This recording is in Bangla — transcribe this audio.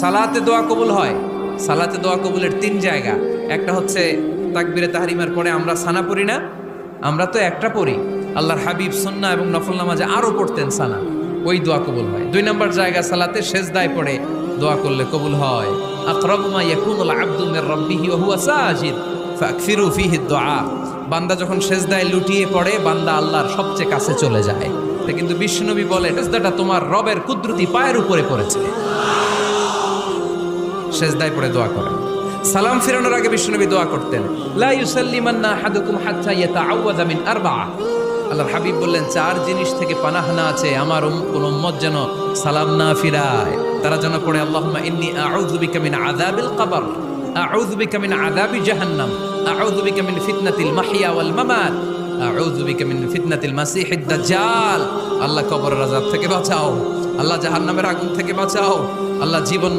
সালাতে দোয়া কবুল হয়। সালাতে দোয়া কবুলের 3 জায়গা। একটা হচ্ছে তাকবীরে তাহরিমার পরে আমরা সানা পড়ি না, আমরা তো একটা পড়ি। আল্লাহর হাবিব সুন্নাহ এবং নফল নামাজে আরো পড়তেন সানা, ওই দোয়া কবুল হয়। 2 নম্বর জায়গা সালাতে সেজদায় পড়ে দোয়া করলে কবুল হয়। আকরাবু মা ইয়াকুনুল আবদু মির রাব্বিহি ওয়া হুয়া সাজিদ ফাকসিরু ফিহি দুআ। বান্দা যখন সেজদায় লুটিয়ে পড়ে, বান্দা আল্লাহর সবচেয়ে কাছে চলে যায়। তা কিন্তু বিশ্বনবী বলে, সেজদাটা তোমার রবের কুদরতি পায়ের উপরে পড়েছে। সেজদায় পড়ে দোয়া করেন। সালাম ফিরানোর আগে বিশ্বনবী দোয়া করতেন, লা ইউসাল্লিমান্না আহাদুকুম হাত্তা ইয়াতাআওয়াযা মিন আরবাআ। আল্লাহর হাবিব বললেন, 4 জিনিস থেকে পানাহ না আছে আমার কোন উম্মত যেন সালাম না ফিরায়। তারা যেন পড়ে, আল্লাহুম্মা ইন্নী আউযু বিকা মিন আযাবিল কবর, আউযু বিকা মিন আযাবি জাহান্নাম, আউযু বিকা মিন ফিতনাতিল মাহইয়া ওয়াল মামাত, আউযু বিকা মিন ফিতনাতিল মাসিহিদ দাজ্জাল। আল্লাহ কবরের আযাব থেকে বাঁচাও, আল্লাহ জাহান্নামের আগুন থেকে বাঁচাও, আল্লাহ জীবন